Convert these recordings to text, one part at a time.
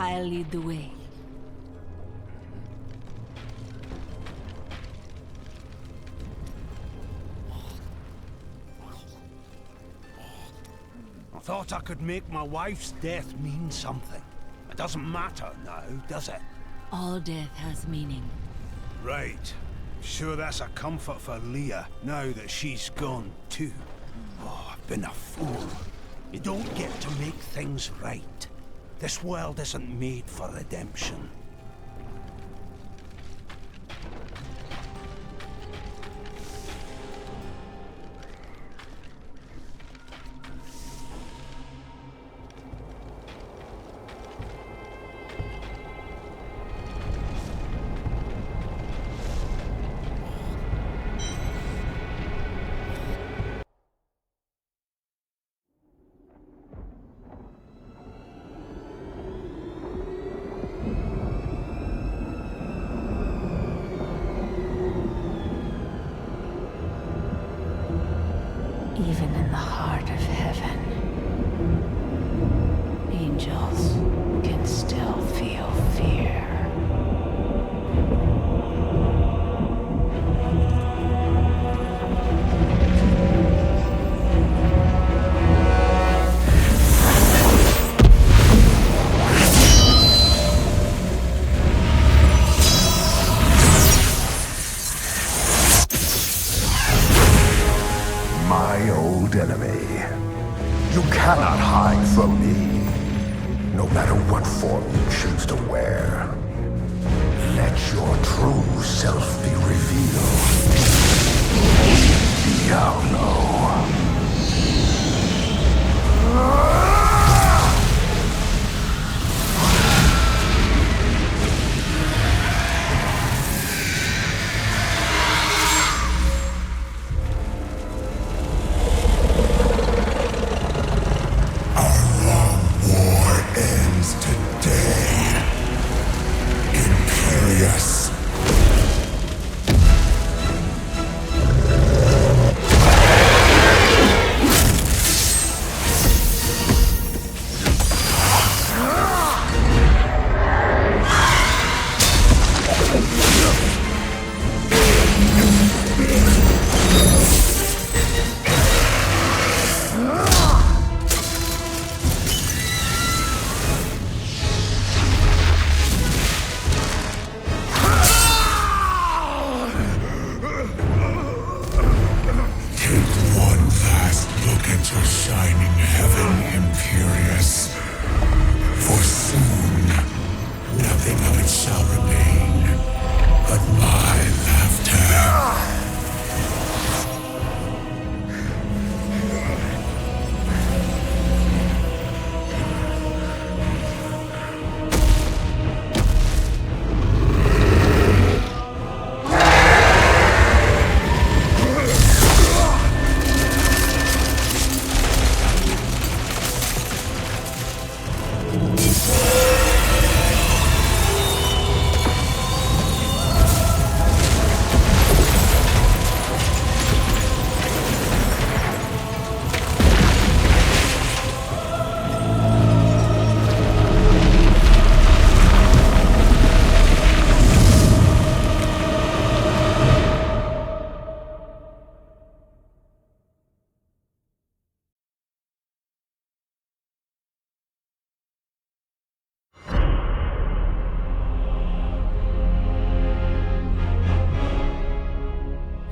I'll lead the way. I thought I could make my wife's death mean something. It doesn't matter now, does it? All death has meaning. Right. Sure that's a comfort for Leah, now that she's gone too. Oh, I've been a fool. You don't get to make things right. This world isn't made for redemption. Even in the heart of heaven, angels can still feel fear. My old enemy. You cannot hide from me, no matter what form you choose to wear. Let your true self be revealed. Diablo.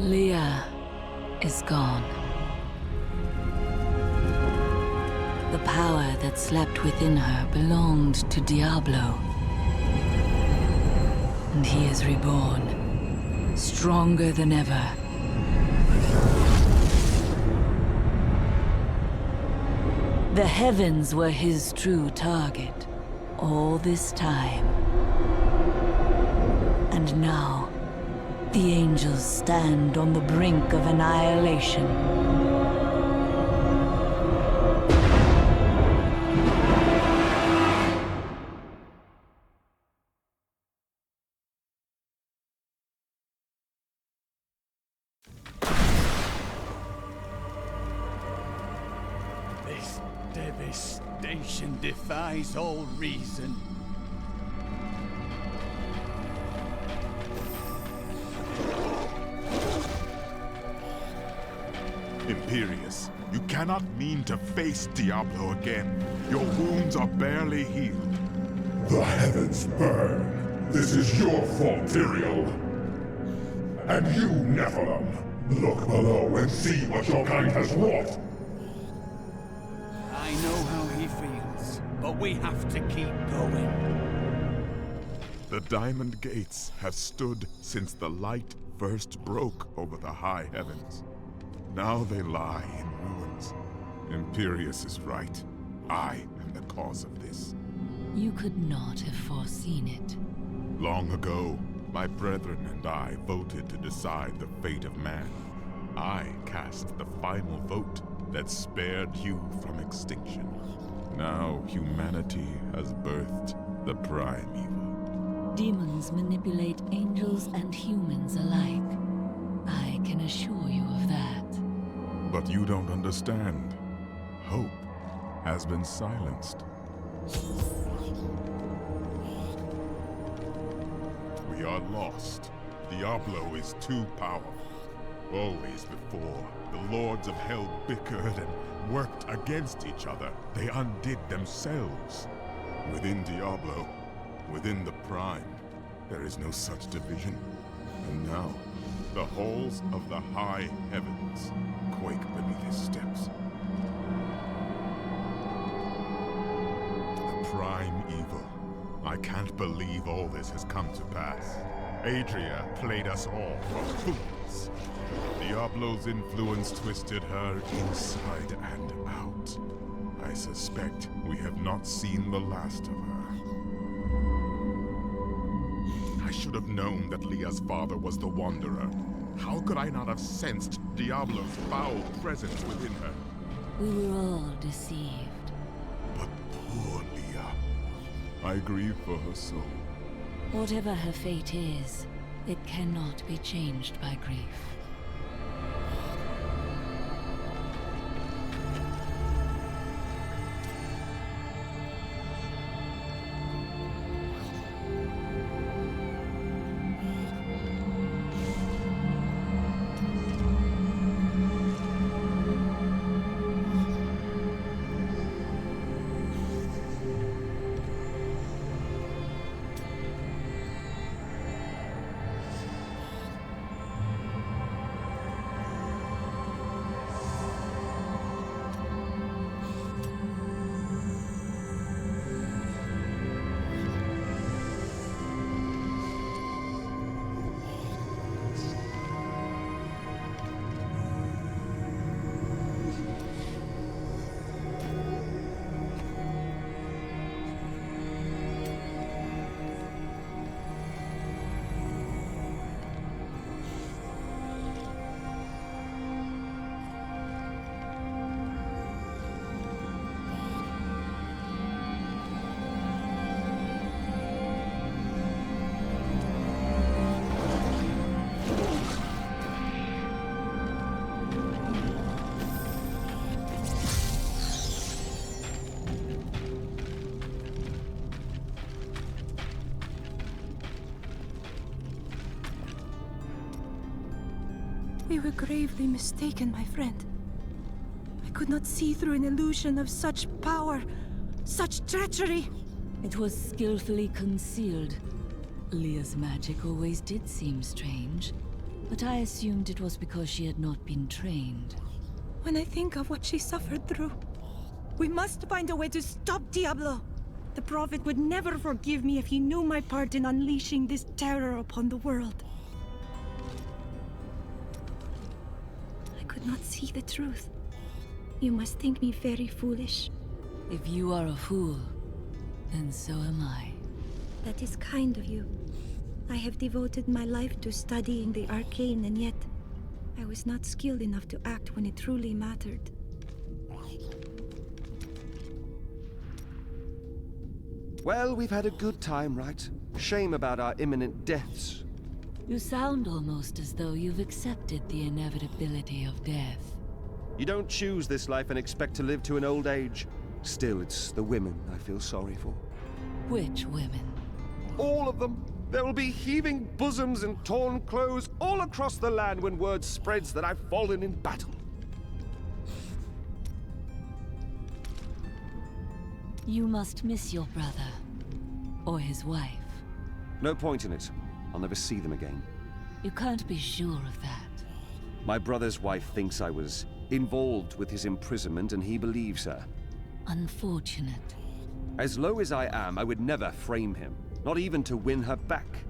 Leah is gone. The power that slept within her belonged to Diablo. And he is reborn, stronger than ever. The heavens were his true target all this time. And now, the angels stand on the brink of annihilation. This devastation defies all reason. cannot mean to face Diablo again. Your wounds are barely healed. The heavens burn. This is your fault, Auriel. And you, Nephilim, look below and see what your kind has wrought. I know how he feels, but we have to keep going. The Diamond Gates have stood since the light first broke over the high heavens. Now they lie in ruins. Imperius is right. I am the cause of this. You could not have foreseen it. Long ago, my brethren and I voted to decide the fate of man. I cast the final vote that spared you from extinction. Now humanity has birthed the prime evil. Demons manipulate angels and humans alike. I can assure you of that. But you don't understand. Hope has been silenced. We are lost. Diablo is too powerful. Always before, the lords of hell bickered and worked against each other. They undid themselves. Within Diablo, within the Prime, there is no such division. And now, the halls of the high heavens quake beneath his steps. The Prime evil. I can't believe all this has come to pass. Adria played us all for fools. Diablo's influence twisted her inside and out. I suspect we have not seen the last of her. I should have known that Leah's father was the Wanderer. How could I not have sensed Diablo's foul presence within her? We were all deceived. But poor Leah. I grieve for her soul. Whatever her fate is, it cannot be changed by grief. We were gravely mistaken, my friend. I could not see through an illusion of such power, such treachery. It was skillfully concealed. Leah's magic always did seem strange, but I assumed it was because she had not been trained. When I think of what she suffered through, we must find a way to stop Diablo. The Prophet would never forgive me if he knew my part in unleashing this terror upon the world. I could not see the truth. You must think me very foolish. If you are a fool, then so am I. That is kind of you. I have devoted my life to studying the arcane, and yet I was not skilled enough to act when it truly mattered. Well, we've had a good time, right? Shame about our imminent deaths. You sound almost as though you've accepted the inevitability of death. You don't choose this life and expect to live to an old age. Still, it's the women I feel sorry for. Which women? All of them. There will be heaving bosoms and torn clothes all across the land when word spreads that I've fallen in battle. You must miss your brother. Or his wife. No point in it. I'll never see them again. You can't be sure of that. My brother's wife thinks I was involved with his imprisonment, and he believes her. Unfortunate. As low as I am, I would never frame him. Not even to win her back.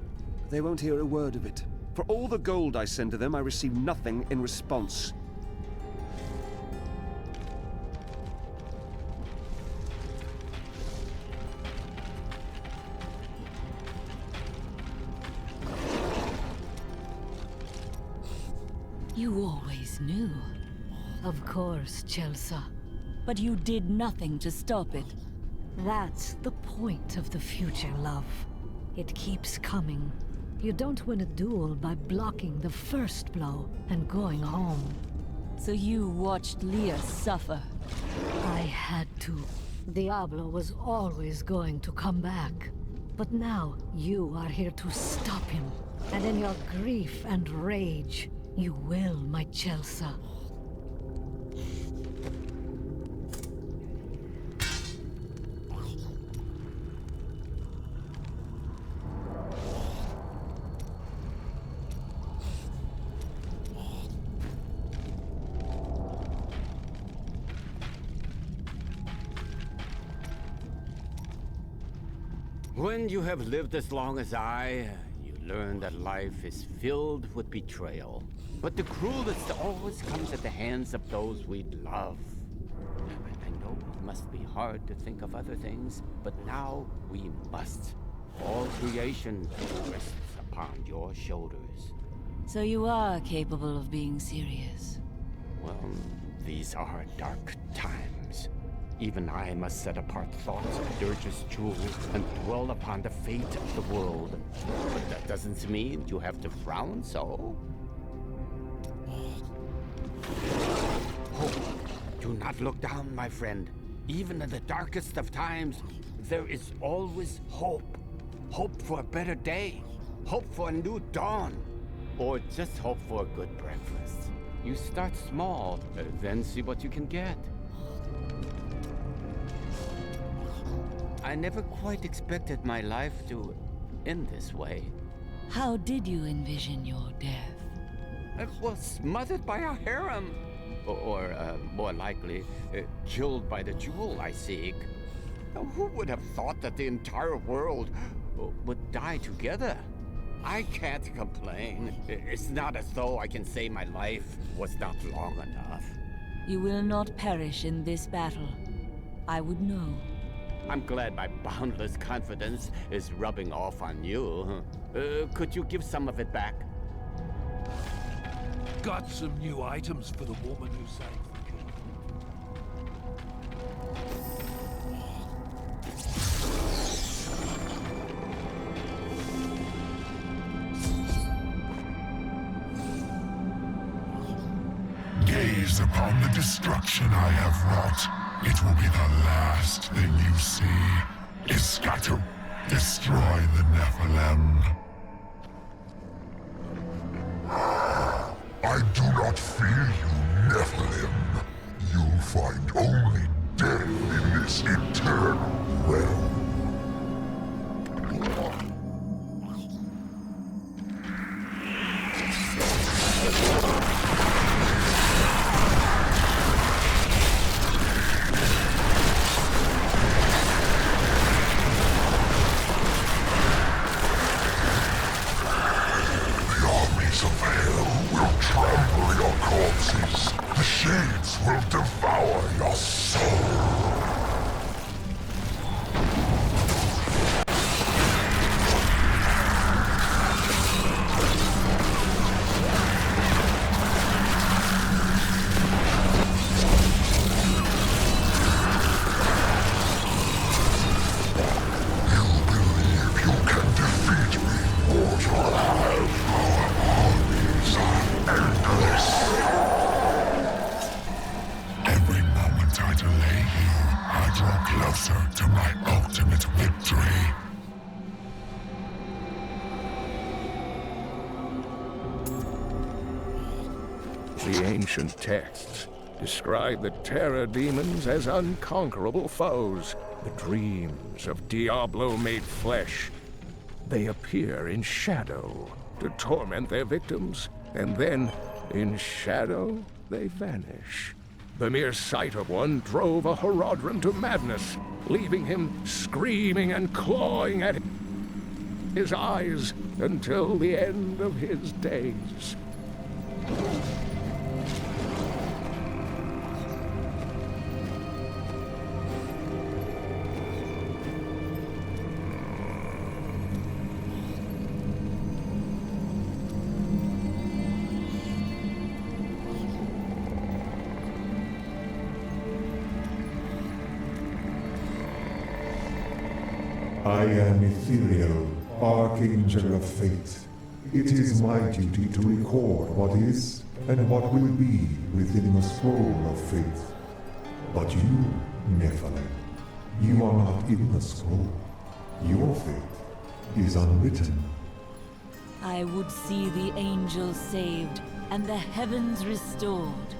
They won't hear a word of it. For all the gold I send to them, I receive nothing in response. You always knew. Of course, Chelsea. But you did nothing to stop it. That's the point of the future, love. It keeps coming. You don't win a duel by blocking the first blow and going home. So you watched Leah suffer. I had to. Diablo was always going to come back. But now, you are here to stop him. And in your grief and rage, you will, my Chelsea. When you have lived as long as I, you learn that life is filled with betrayal. But the cruelest always comes at the hands of those we love. I know it must be hard to think of other things, but now we must. All creation rests upon your shoulders. So you are capable of being serious. Well, these are dark times. Even I must set apart thoughts of Dirge's jewel and dwell upon the fate of the world. But that doesn't mean you have to frown so. Oh, do not look down, my friend. Even in the darkest of times, there is always hope. Hope for a better day. Hope for a new dawn. Or just hope for a good breakfast. You start small, then see what you can get. I never quite expected my life to end this way. How did you envision your death? I was smothered by a harem. Or more likely, killed by the jewel I seek. Now, who would have thought that the entire world would die together? I can't complain. It's not as though I can say my life was not long enough. You will not perish in this battle. I would know. I'm glad my boundless confidence is rubbing off on you. Could you give some of it back? Got some new items for the woman who saved the king. Gaze upon the destruction I have wrought. It will be the last thing you see. Iskatu, destroy the Nephilim. I do not fear you, Nephilim. You'll find only death in this eternal realm. The ancient texts describe the terror demons as unconquerable foes, The dreams of Diablo made flesh. They appear in shadow to torment their victims, and then, in shadow, they vanish. The mere sight of one drove a Horadrim to madness, leaving him screaming and clawing at his eyes until the end of his days. I am Ethereal, Archangel of Fate. It is my duty to record what is and what will be within the scroll of fate. But you, Nephilim, you are not in the scroll. Your fate is unwritten. I would see the angels saved and the heavens restored.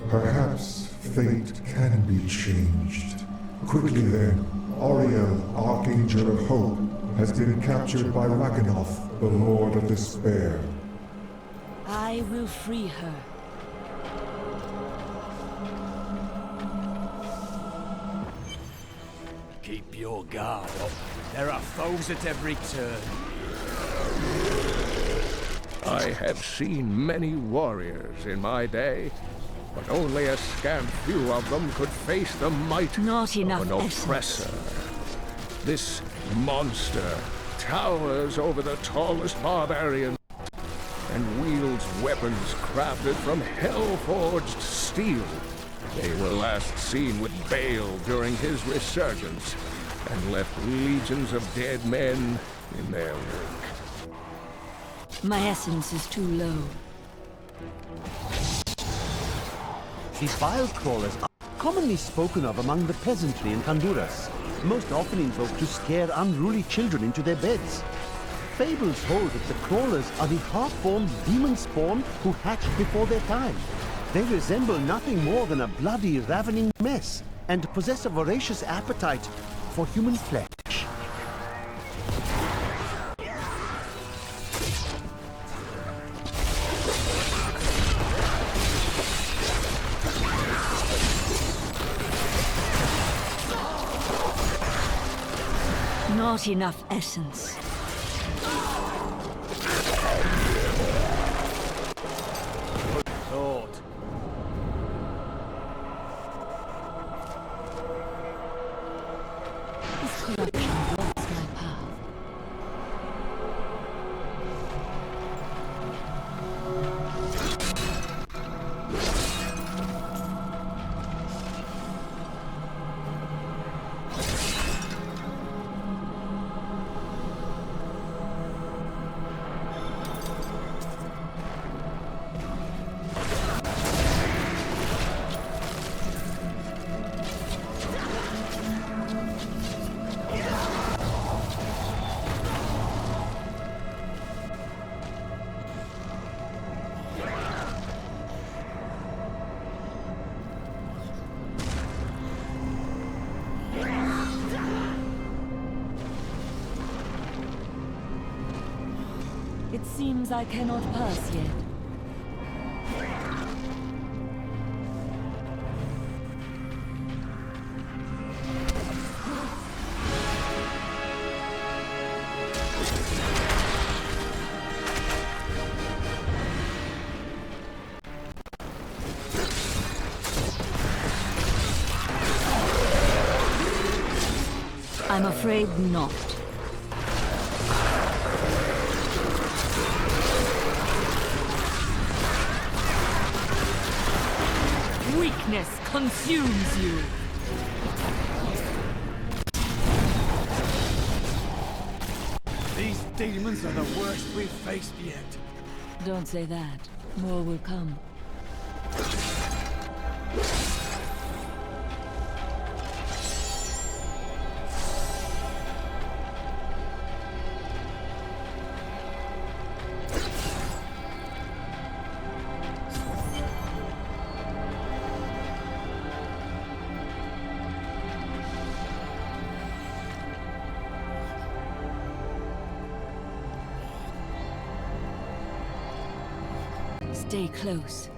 Perhaps fate can be changed. Quickly then, Auriel, Archangel of Hope, has been captured by Rakanoth, the Lord of Despair. I will free her. Keep your guard up. There are foes at every turn. I have seen many warriors in my day, but only a scant few of them could face the might Not enough of an oppressor. This monster towers over the tallest barbarians and wields weapons crafted from hell-forged steel. They were last seen with Baal during his resurgence and left legions of dead men in their wake. My essence is too low. These vile crawlers are commonly spoken of among the peasantry in Honduras, most often invoked to scare unruly children into their beds. Fables hold that the crawlers are the half-formed demon spawn who hatched before their time. They resemble nothing more than a bloody, ravening mess, and possess a voracious appetite for human flesh. Not enough essence. Sword. This corruption blocks my path. It seems I cannot pass yet. I'm afraid not. Weakness consumes you. These demons are the worst we've faced yet. Don't say that. More will come. Stay close.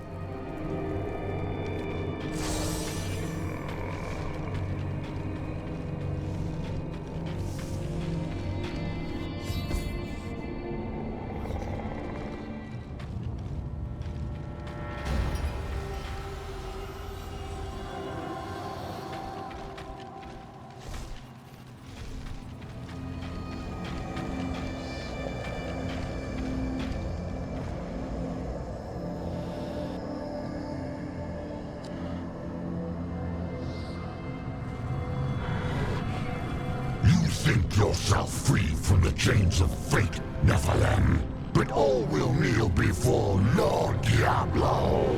Think yourself free from the chains of fate, Nephilim, but all will kneel before Lord Diablo.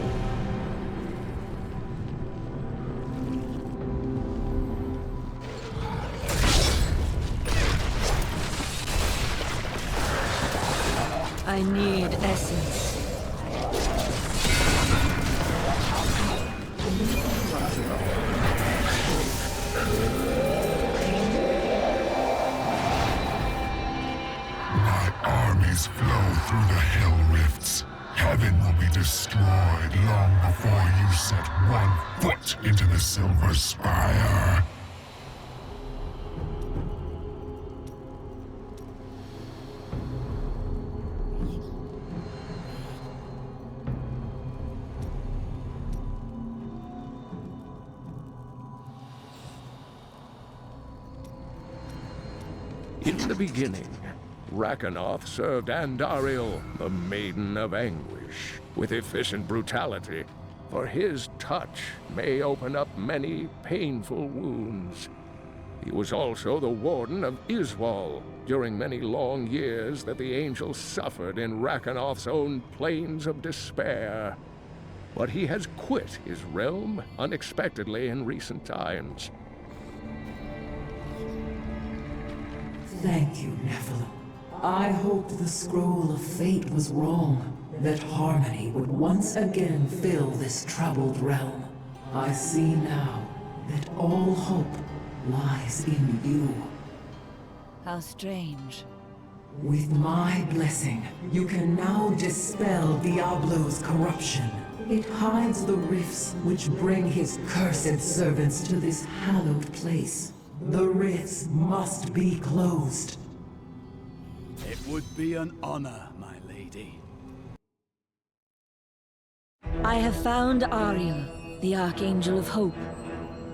I need essence. Flow through the hell rifts. Heaven will be destroyed long before you set one foot into the Silver Spire. In the beginning, Rakanoth served Auriel, the Maiden of Anguish, with efficient brutality, for his touch may open up many painful wounds. He was also the warden of Izual during many long years that the angels suffered in Rakanoth's own plains of despair. But he has quit his realm unexpectedly in recent times. Thank you, Nephilim. I hoped the scroll of fate was wrong, that harmony would once again fill this troubled realm. I see now that all hope lies in you. How strange. With my blessing, you can now dispel Diablo's corruption. It hides the rifts which bring his cursed servants to this hallowed place. The rifts must be closed. It would be an honor, my lady. I have found Auriel, the Archangel of Hope.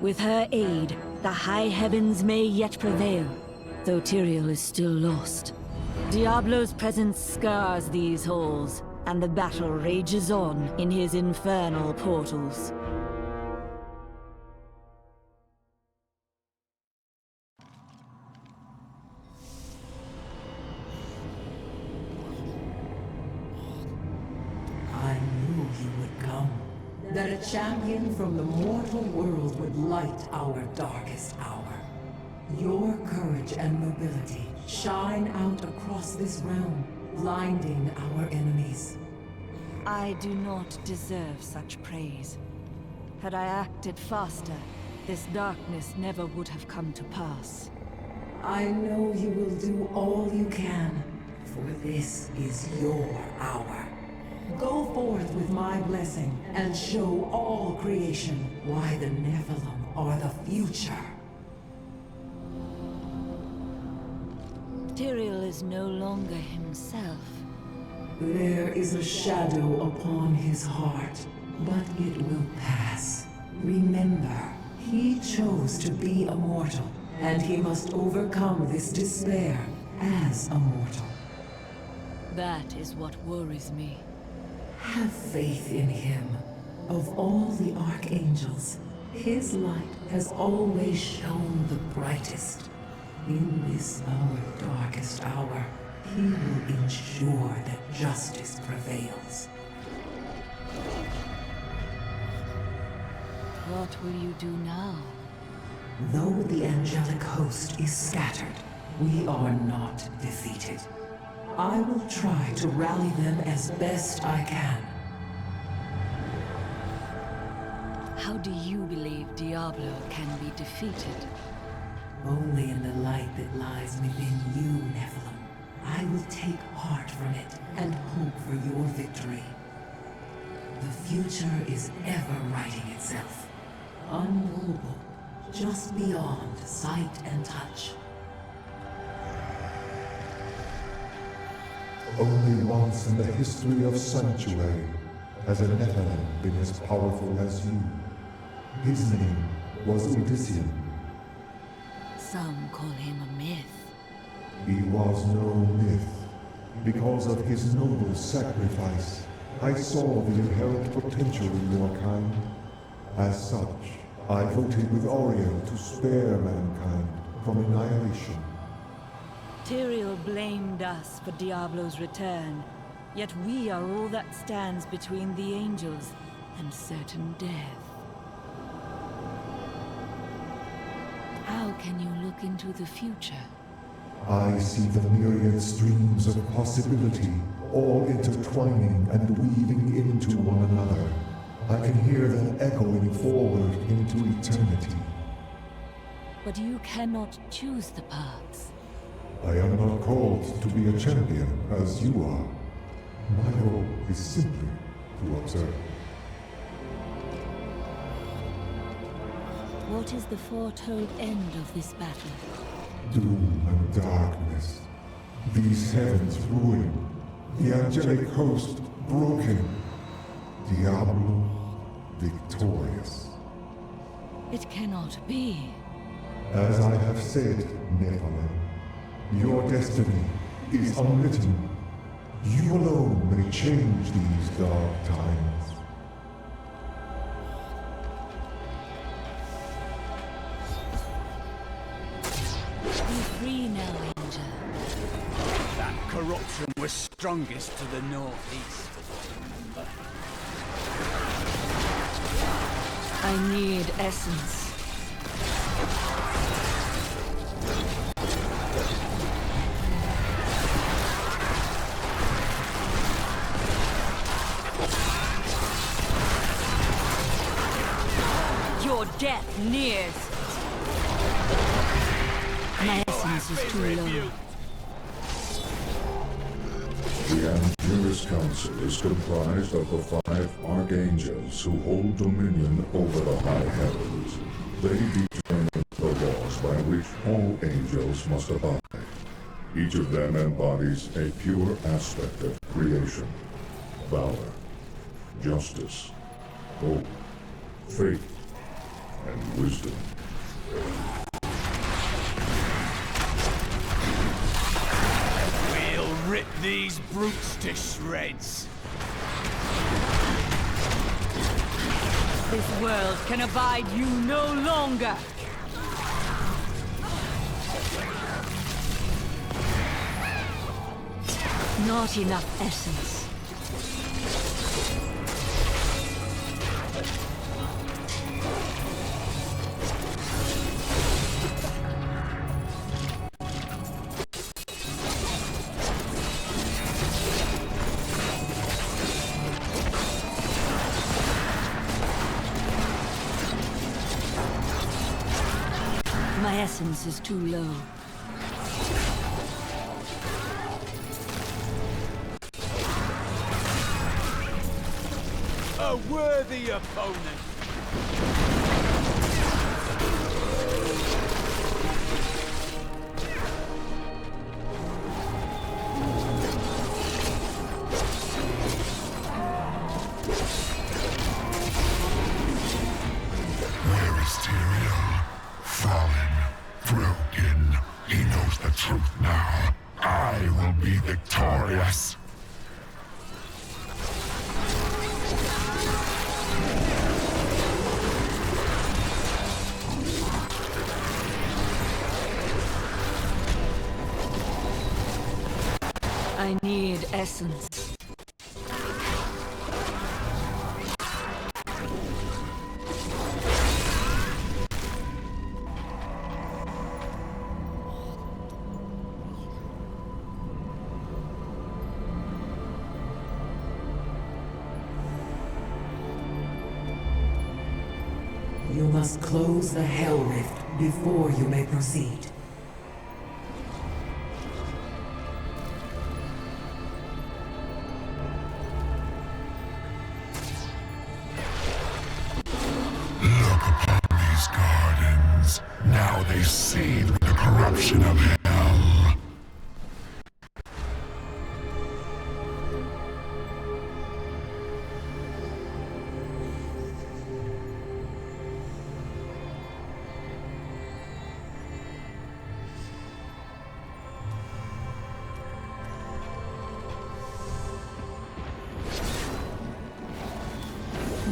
With her aid, the high heavens may yet prevail, though Tyrael is still lost. Diablo's presence scars these halls, and the battle rages on in his infernal portals. That a champion from the mortal world would light our darkest hour. Your courage and nobility shine out across this realm, blinding our enemies. I do not deserve such praise. Had I acted faster, this darkness never would have come to pass. I know you will do all you can, for this is your hour. Go forth with my blessing, and show all creation why the Nephilim are the future. Tyrael is no longer himself. There is a shadow upon his heart, but it will pass. Remember, he chose to be a mortal, and he must overcome this despair as a mortal. That is what worries me. Have faith in him. Of all the archangels, his light has always shone the brightest. In this our darkest hour, he will ensure that justice prevails. What will you do now? Though the angelic host is scattered, we are not defeated. I will try to rally them as best I can. How do you believe Diablo can be defeated? Only in the light that lies within you, Nephilim. I will take heart from it and hope for your victory. The future is ever writing itself. Unknowable, just beyond sight and touch. Only once in the history of Sanctuary has a Nephilim been as powerful as you. His name was Odyssean. Some call him a myth. He was no myth. Because of his noble sacrifice, I saw the inherent potential in your kind. As such, I voted with Auriel to spare mankind from annihilation. Tyrael blamed us for Diablo's return, yet we are all that stands between the angels and certain death. How can you look into the future? I see the myriad streams of possibility, all intertwining and weaving into one another. I can hear them echoing forward into eternity. But you cannot choose the paths. I am not called to be a champion, as you are. My role is simply to observe. What is the foretold end of this battle? Doom and darkness. These heavens ruined. The angelic host broken. Diablo victorious. It cannot be. As I have said, Nephilim, your destiny is unwritten. You alone may change these dark times. Be free now, Angel. That corruption was strongest to the northeast, remember? I need essence. Your death nears. My essence is too low. The Angelus Council is comprised of the 5 archangels who hold dominion over the high heavens. They determine the laws by which all angels must abide. Each of them embodies a pure aspect of creation: valor, justice, hope, faith, and wisdom. We'll rip these brutes to shreds. This world can abide you no longer. Not enough essence. My essence is too low. A worthy opponent. Where is Tyrael? Fallen, broken. He knows the truth now. I will be victorious. I need essence. You must close the Hell Rift before you may proceed.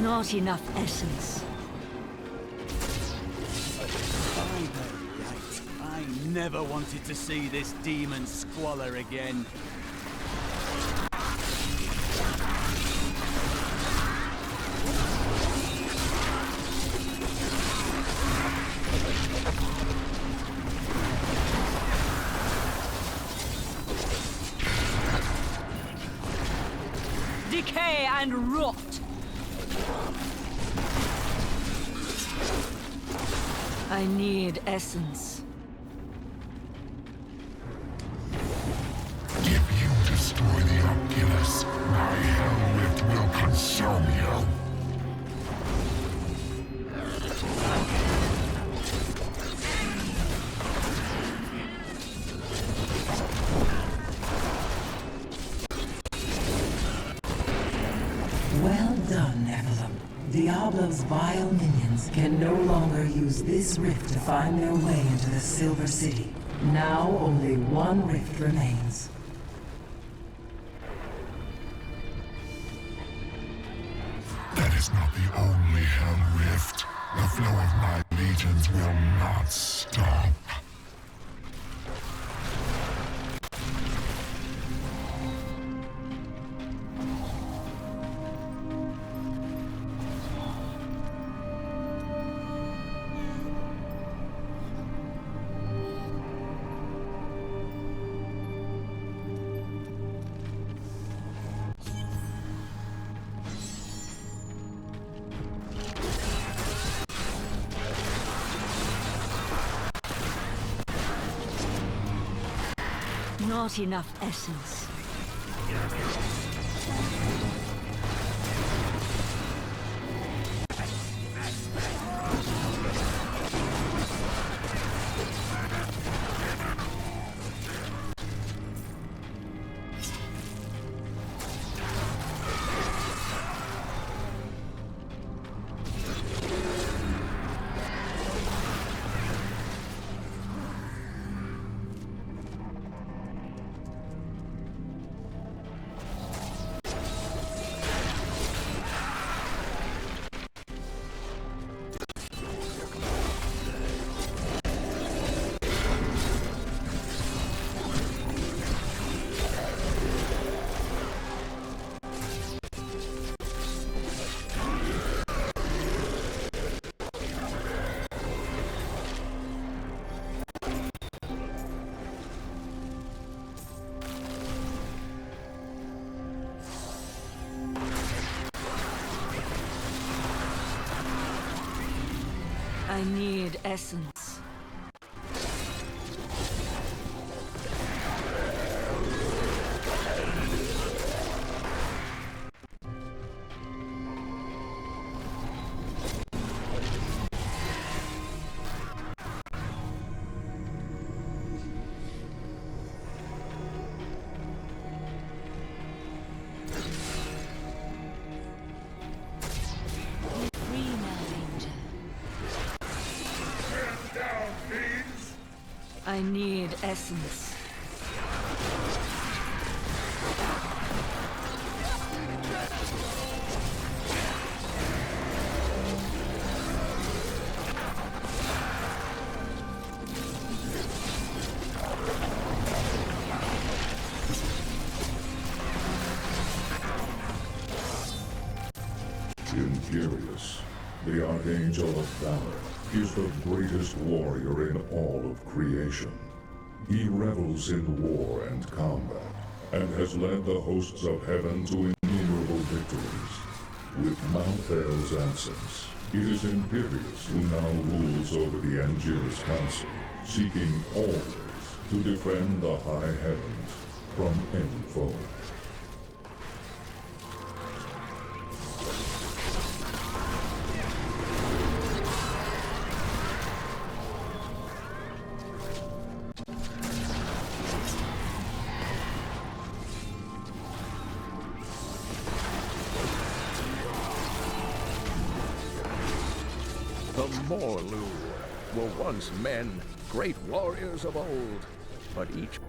Not enough essence. I never wanted to see this demon squalor again. Decay and rot! I need essence. If you destroy the Oculus, my hell rift will consume you. Well done, Nephilim. Diablo's vile minions can no longer use this rift to find their way into the Silver City. Now only one rift remains. That is not the only hell rift. The flow of my legions will not stop. Not enough essence. I need essence. I need essence. Imperious, the Archangel of Valor, is the greatest warrior in all of creation. He revels in war and combat, and has led the hosts of heaven to innumerable victories. With Mount Thel's absence, it is Imperious who now rules over the Angelus Council, seeking always to defend the high heavens from any foe. The Morlu were once men, great warriors of old, but each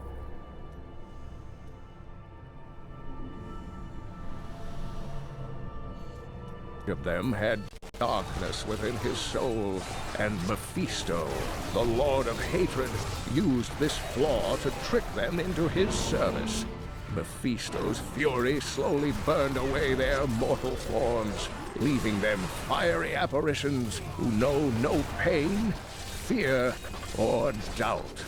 of them had darkness within his soul, and Mephisto, the Lord of Hatred, used this flaw to trick them into his service. Mephisto's fury slowly burned away their mortal forms, leaving them fiery apparitions who know no pain, fear, or doubt.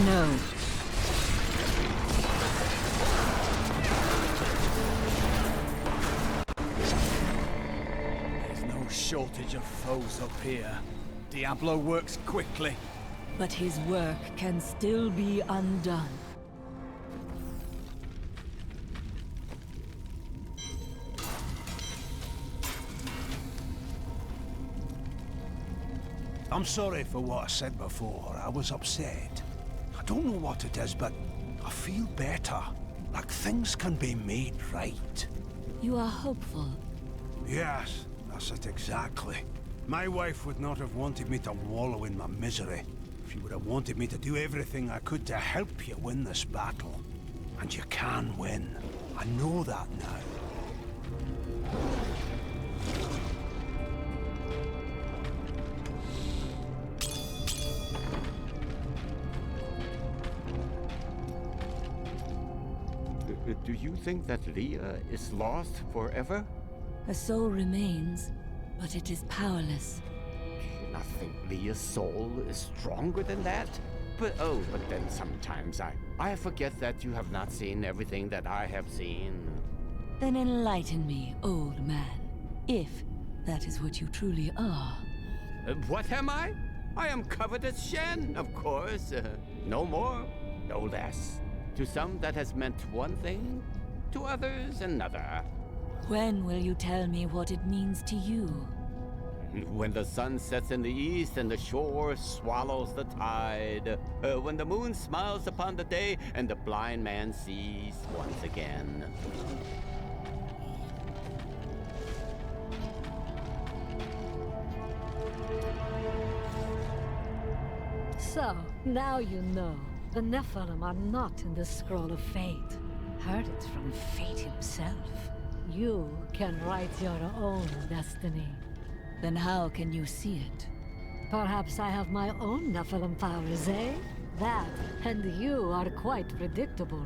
No. There's no shortage of foes up here. Diablo works quickly. But his work can still be undone. I'm sorry for what I said before. I was upset. I don't know what it is, but I feel better. Like things can be made right. You are hopeful. Yes, that's it exactly. My wife would not have wanted me to wallow in my misery. She would have wanted me to do everything I could to help you win this battle. And you can win. I know that now. Do you think that Leah is lost forever? Her soul remains, but it is powerless. I think Leah's soul is stronger than that. But then sometimes I forget that you have not seen everything that I have seen. Then enlighten me, old man, if that is what you truly are. What am I? I am covered as Shen, of course. No more, no less. To some that has meant one thing, to others another. When will you tell me what it means to you? When the sun sets in the east and the shore swallows the tide. When the moon smiles upon the day and the blind man sees once again. So, now you know. The Nephilim are not in the Scroll of Fate. Heard it from Fate himself. You can write your own destiny. Then how can you see it? Perhaps I have my own Nephilim powers, eh? That, and you are quite predictable.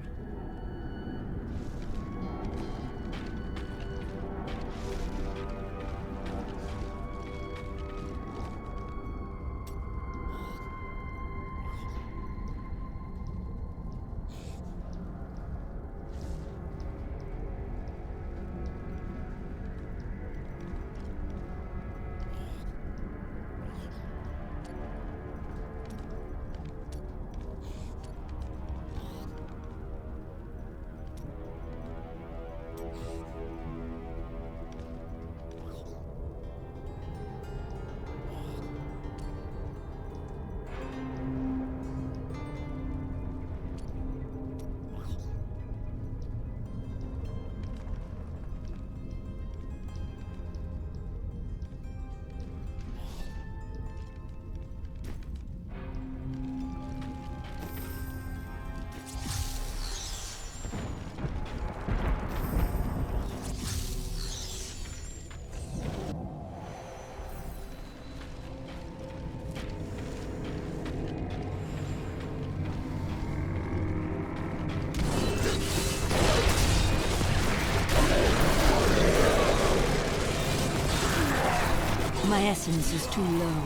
My essence is too low.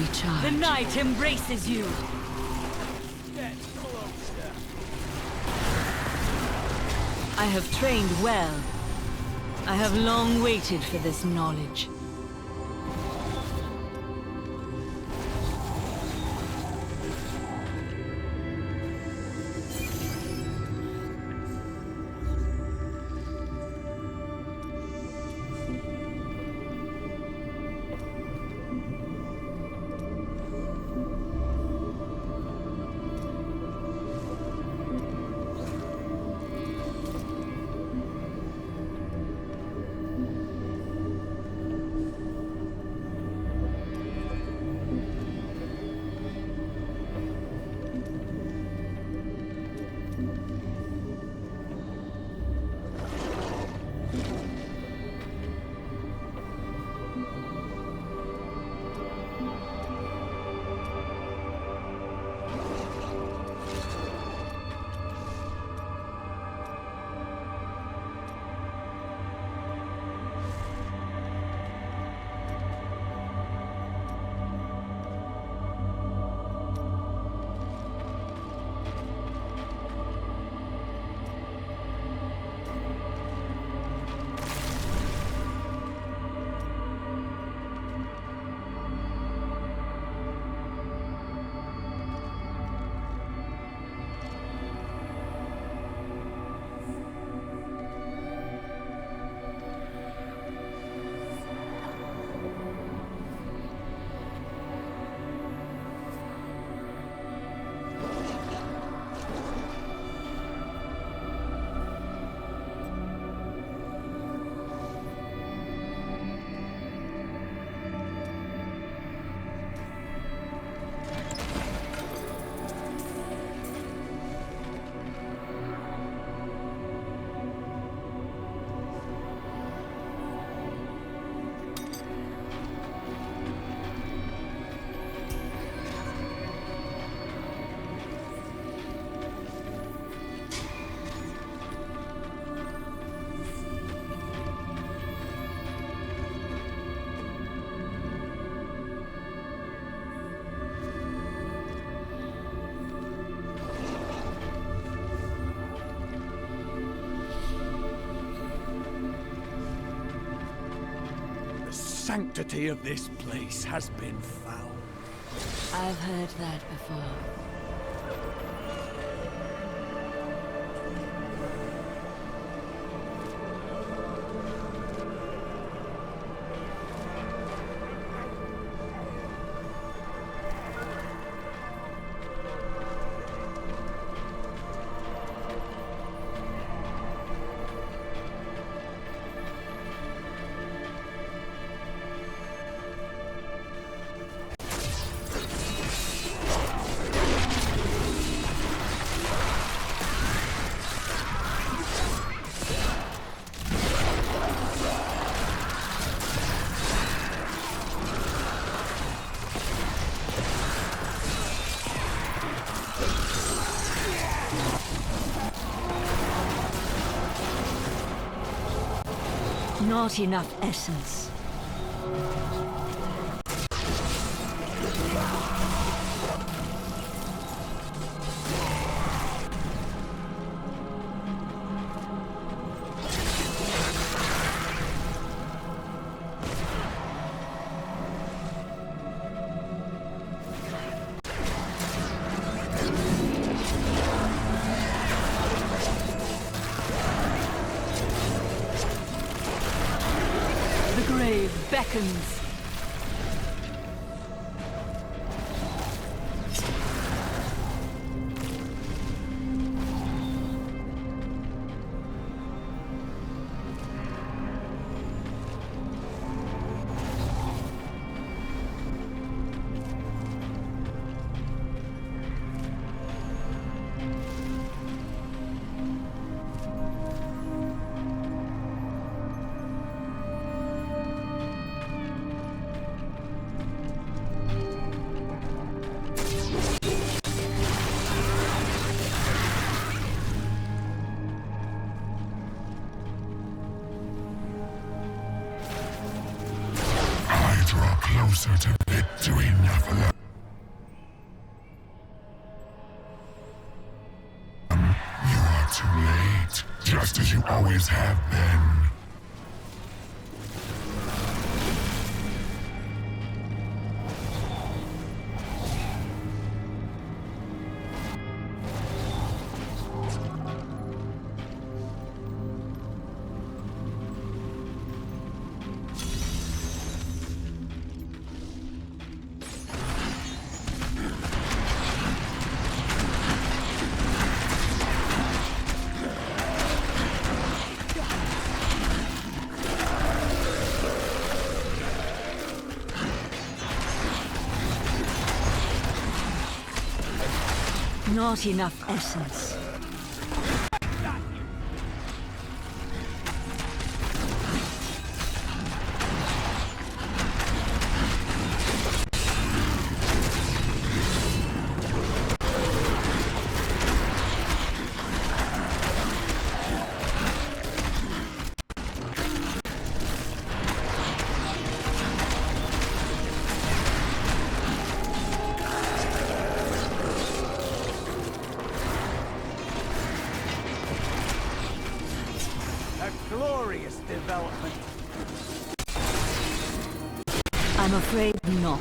recharge. The night embraces you. Get closer. I have trained well. I have long waited for this knowledge. Sanctity of this place has been fouled. I've heard that before. Not enough essence. Beckons. Closer to victory. to enough alone. You are too late, just as you always have been. Not enough essence. Glorious development. I'm afraid not.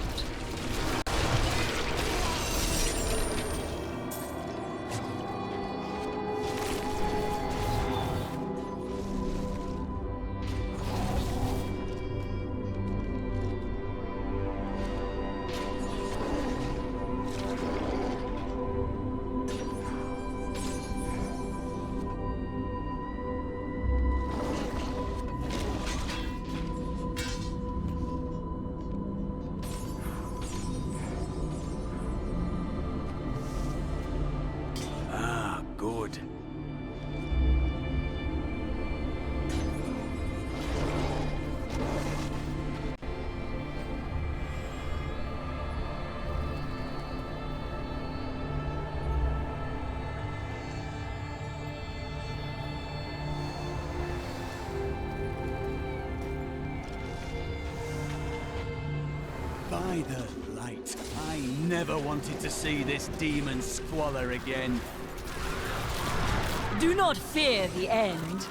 Good. By the light, I never wanted to see this demon squalor again. Do not fear the end.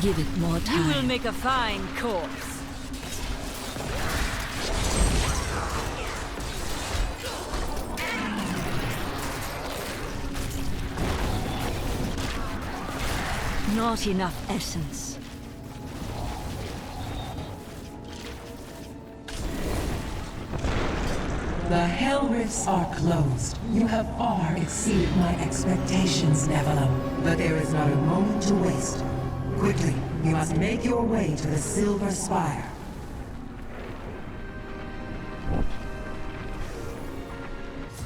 Give it more time. You will make a fine corpse. Not enough essence. The Hell Rifts are closed. You have far exceeded my expectations, Nephilim. But there is not a moment to waste. Quickly, you must make your way to the Silver Spire.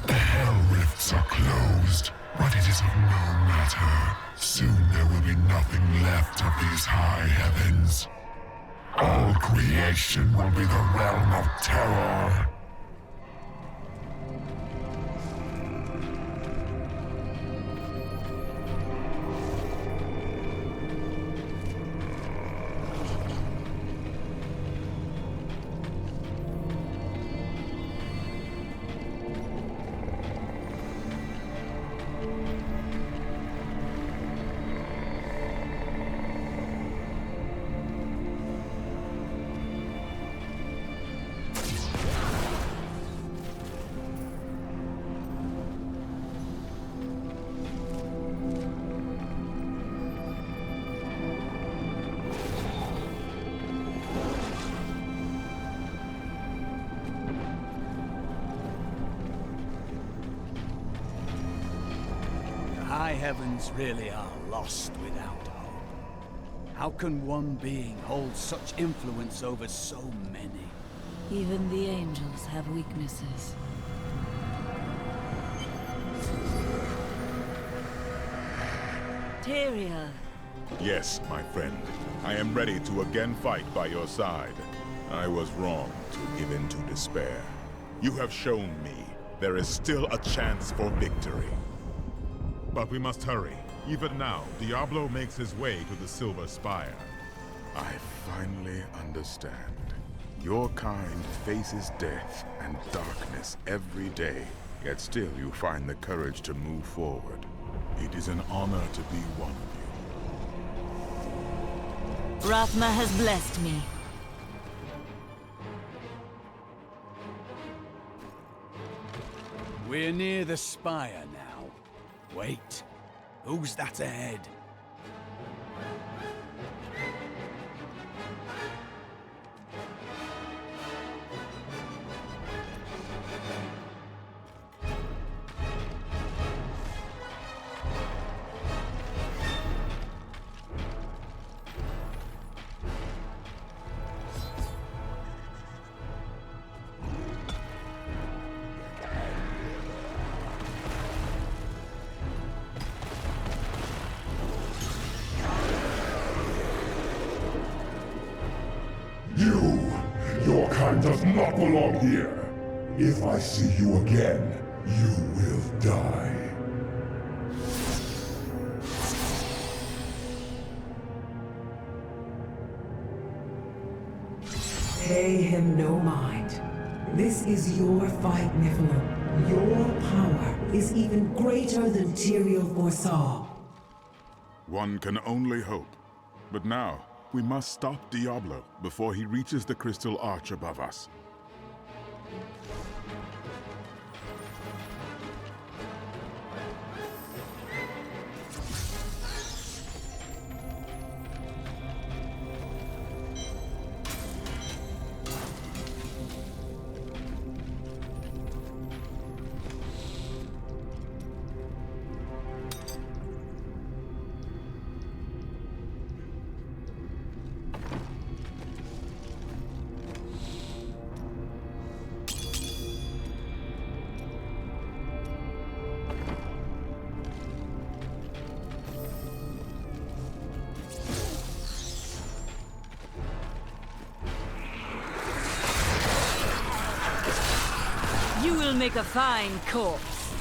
The Hell Rifts are closed, but it is of no matter. Soon there will be nothing left of these high heavens. All creation will be the realm of terror. High heavens really are lost without hope. How can one being hold such influence over so many? Even the angels have weaknesses. Tyrael. Yes, my friend. I am ready to again fight by your side. I was wrong to give in to despair. You have shown me there is still a chance for victory. But we must hurry. Even now, Diablo makes his way to the Silver Spire. I finally understand. Your kind faces death and darkness every day, yet still you find the courage to move forward. It is an honor to be one of you. Rathma has blessed me. We're near the Spire now. Wait, who's that ahead? Your kind does not belong here. If I see you again, you will die. Pay him no mind. This is your fight, Nephilim. Your power is even greater than Tyrael foresaw. One can only hope. But now, we must stop Diablo before he reaches the crystal arch above us. You will make a fine corpse.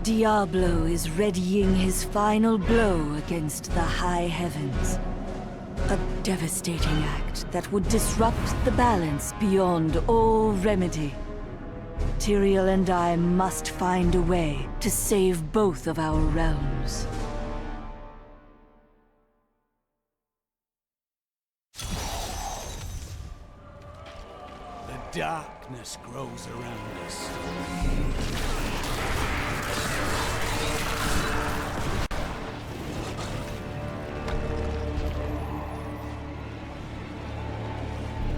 Diablo is readying his final blow against the high heavens. A devastating act that would disrupt the balance beyond all remedy. Tyrael and I must find a way to save both of our realms. The darkness grows around us.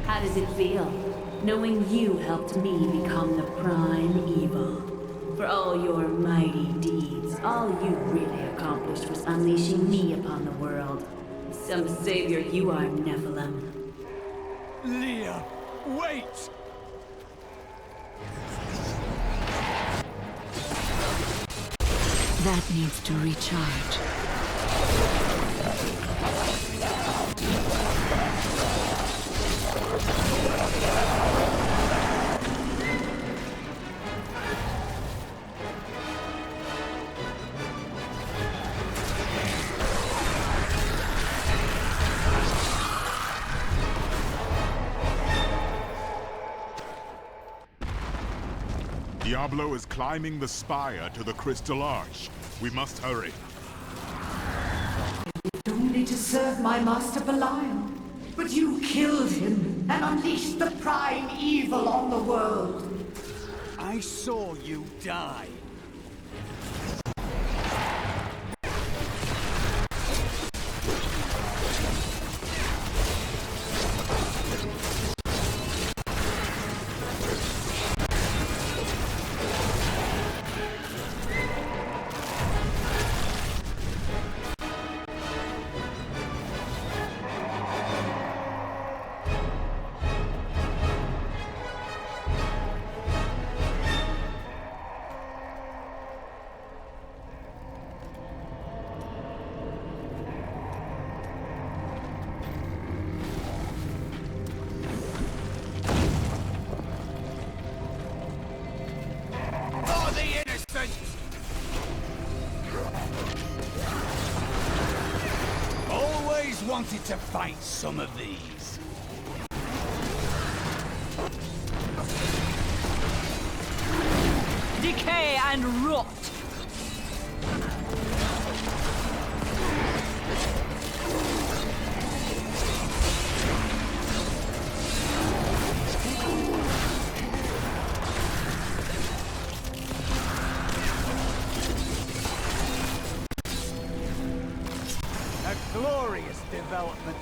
How does it feel, knowing you helped me become the prime evil? For all your mighty deeds, all you really accomplished was unleashing me upon the world. Some savior you are, Nephilim. Leah, wait! That needs to recharge. Diablo is climbing the spire to the Crystal Arch. We must hurry. Only to serve my master Belial. But you killed him and unleashed the prime evil on the world. I saw you die. wanted to fight some of these. Decay and rot! A glorious development.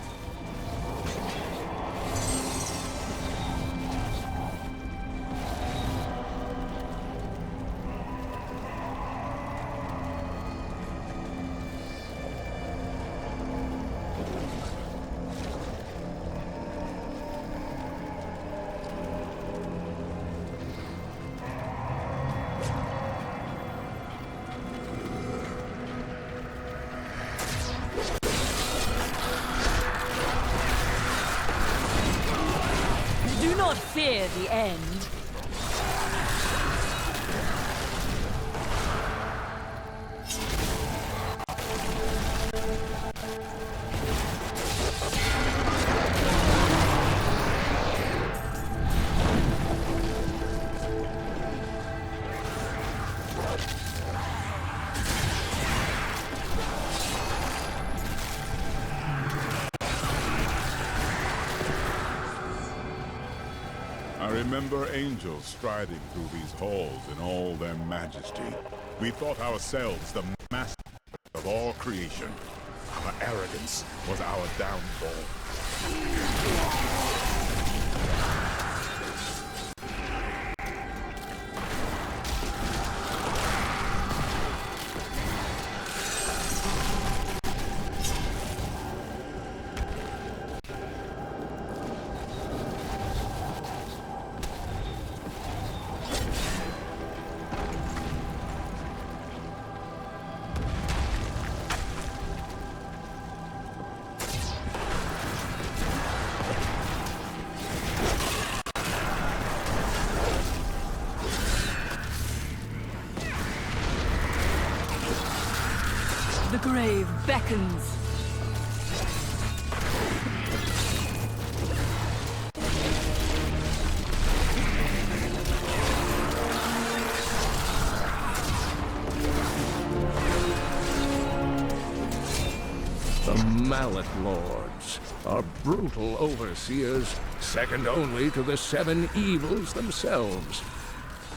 Do not fear the end. I remember angels striding through these halls in all their majesty. We thought ourselves the master of all creation. Our arrogance was our downfall. The grave beckons. The Mallet Lords are brutal overseers, second only to the seven evils themselves.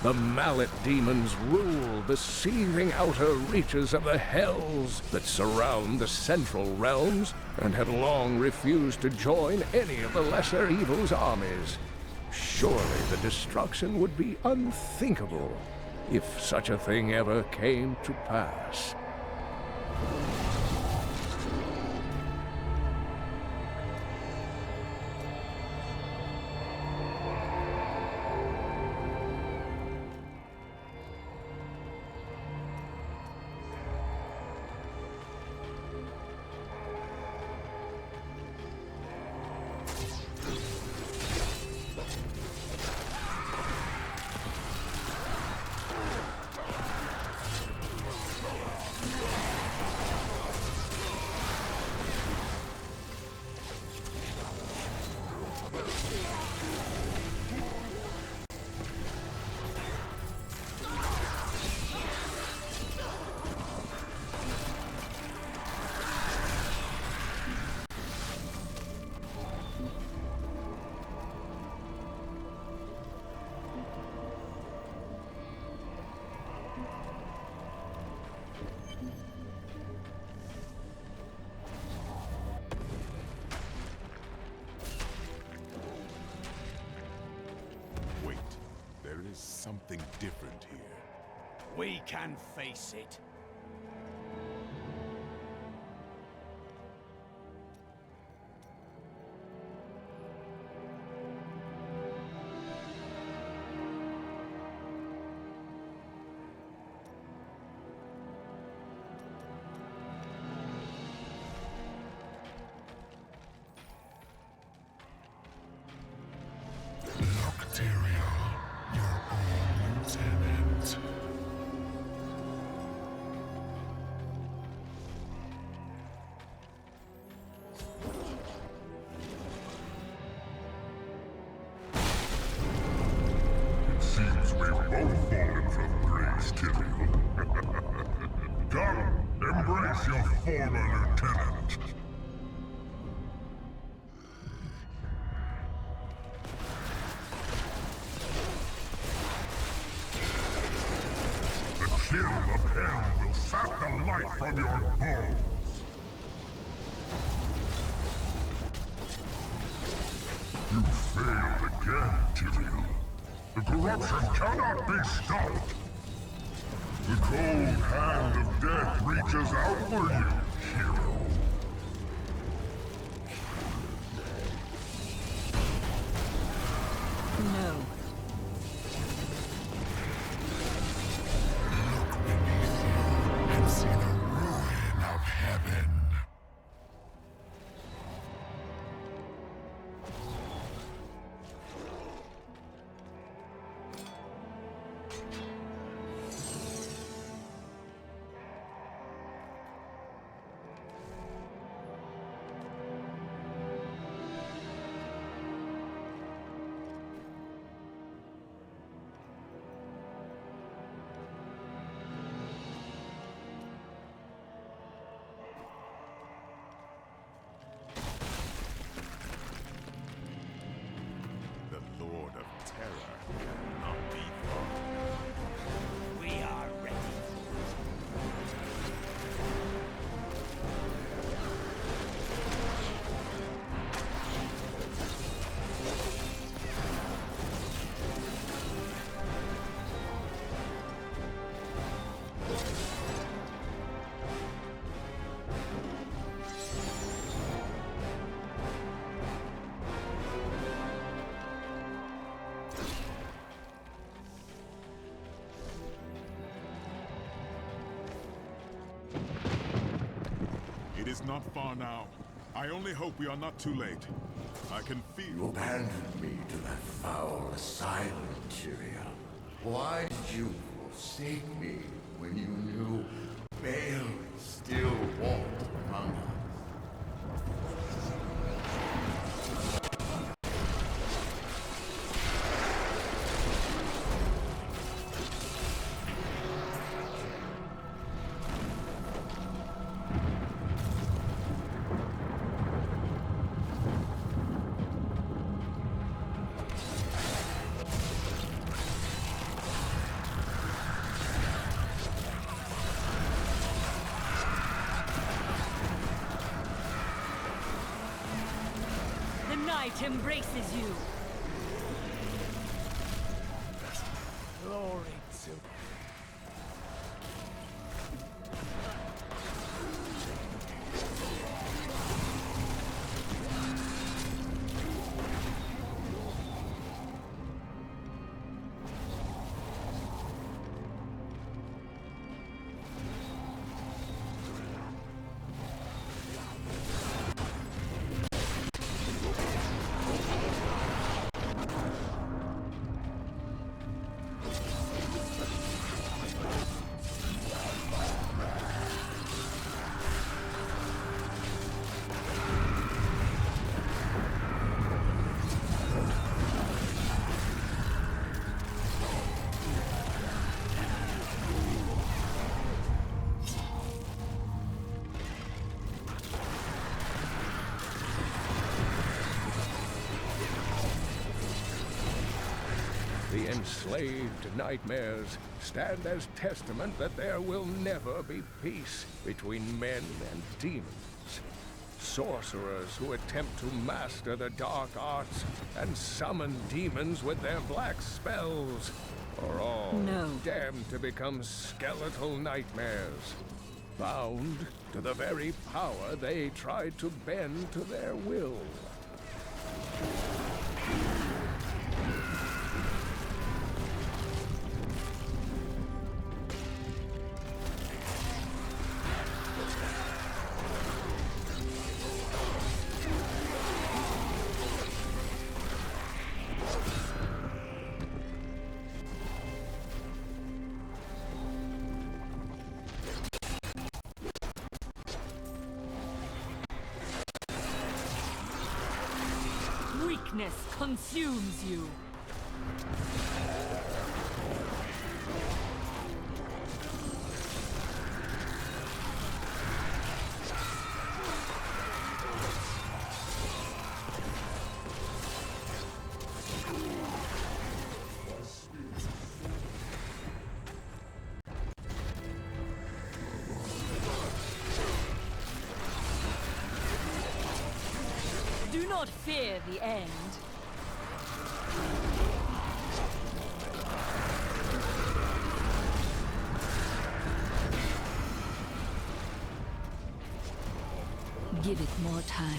The Mallet demons rule the seething outer reaches of the hells that surround the central realms, and have long refused to join any of the lesser evil's armies. Surely the destruction would be unthinkable if such a thing ever came to pass. Something different here. We can face it. we've both fallen from grace, Tyrael. Come, embrace your former lieutenant. The chill of hell will sap the life from your bones. You failed again, Tyrael. The corruption cannot be stopped. The cold hand of death reaches out for you, hero. No. And see the ruin of heaven. The Lord of Terror cannot be far. We are ready. It is not far now. I only hope we are not too late. I can feel... You abandoned me to that foul asylum, Tyrael. Why did you forsake me when you knew Baal still walked among us? The night embraces you. Glory to... The enslaved nightmares stand as testament that there will never be peace between men and demons. Sorcerers who attempt to master the dark arts and summon demons with their black spells are all damned to become skeletal nightmares, bound to the very power they tried to bend to their will. Weakness consumes you. not fear the end. Give it more time.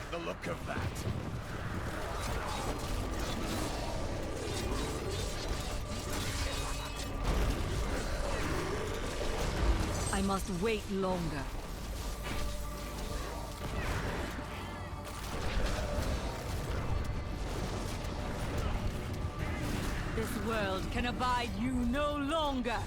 The look of that. I must wait longer. This world can abide you no longer.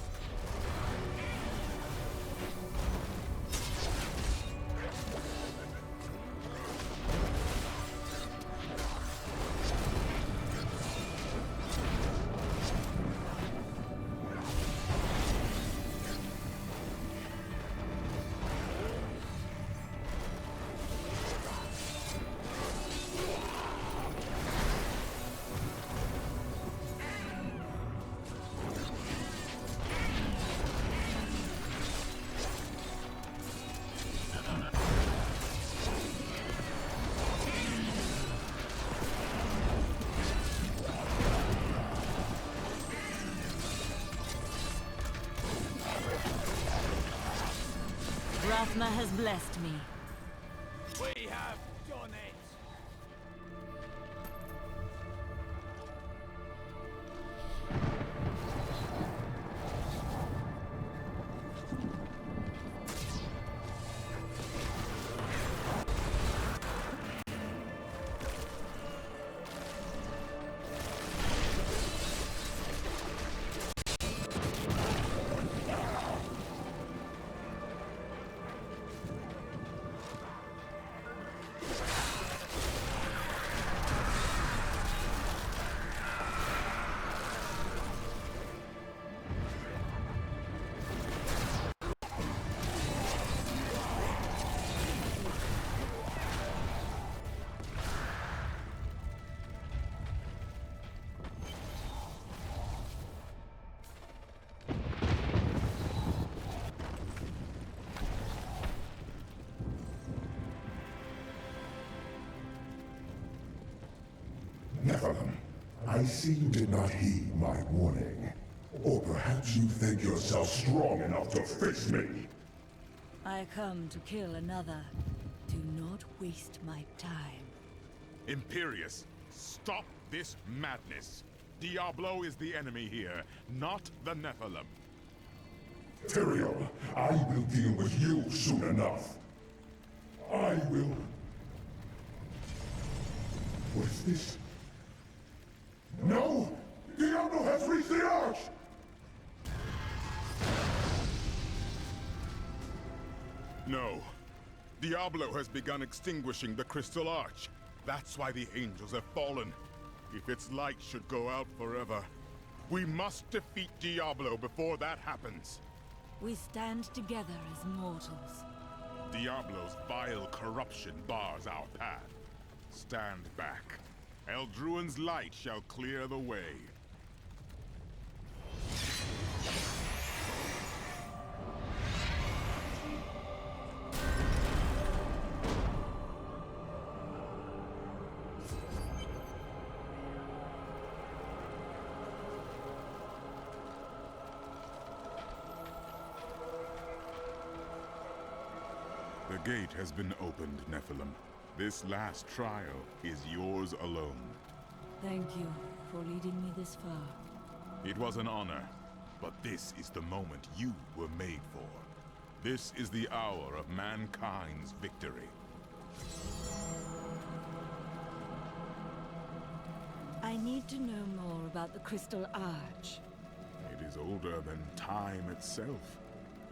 Rathma has blessed me. We have done it! Nephilim, I see you did not heed my warning. Or perhaps you think yourself strong enough to face me. I come to kill another. Do not waste my time. Imperius, stop this madness. Diablo is the enemy here, not the Nephilim. Ethereal, I will deal with you soon enough. I will... What is this? No! Diablo has reached the Arch! No. Diablo has begun extinguishing the Crystal Arch. That's why the angels have fallen. If its light should go out forever, we must defeat Diablo before that happens. We stand together as mortals. Diablo's vile corruption bars our path. Stand back. Eldruin's light shall clear the way. The gate has been opened, Nephilim. This last trial is yours alone. Thank you for leading me this far. It was an honor, but this is the moment you were made for. This is the hour of mankind's victory. I need to know more about the Crystal Arch. It is older than time itself,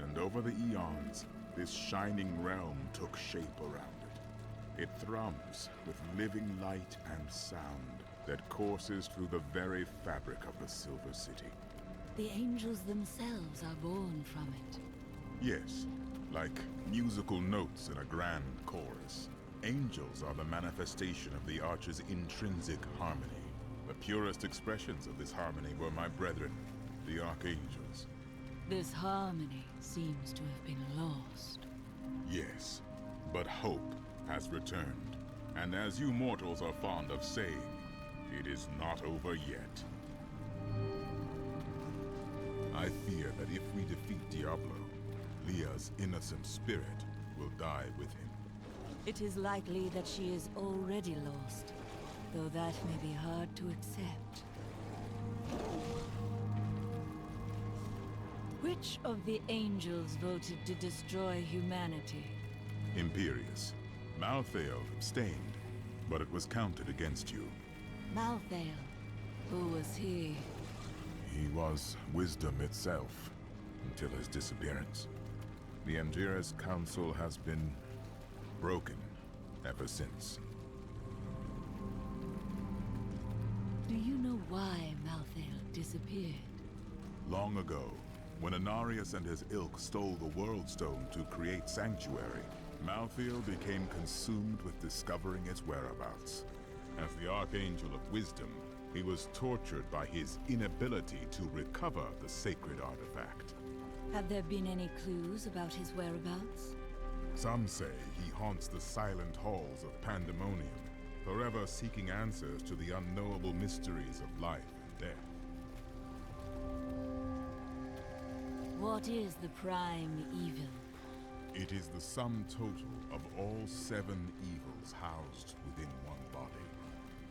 and over the eons, this shining realm took shape around it. It thrums with living light and sound that courses through the very fabric of the Silver City. The angels themselves are born from it. Yes, like musical notes in a grand chorus. Angels are the manifestation of the Arch's intrinsic harmony. The purest expressions of this harmony were my brethren, the Archangels. This harmony seems to have been lost. Yes, but hope has returned. And as you mortals are fond of saying, it is not over yet. I fear that if we defeat Diablo, Leah's innocent spirit will die with him. It is likely that she is already lost, though that may be hard to accept. Which of the angels voted to destroy humanity? Imperius. Malthael abstained, but it was counted against you. Malthael. Who was he? He was wisdom itself, until his disappearance. The Angiras Council has been broken ever since. Do you know why Malthael disappeared? Long ago, when Anarius and his ilk stole the World Stone to create Sanctuary, Malthael became consumed with discovering its whereabouts. As the Archangel of Wisdom, he was tortured by his inability to recover the sacred artifact. Have there been any clues about his whereabouts? Some say he haunts the silent halls of Pandemonium, forever seeking answers to the unknowable mysteries of life and death. What is the prime evil? It is the sum total of all 7 evils housed within one body.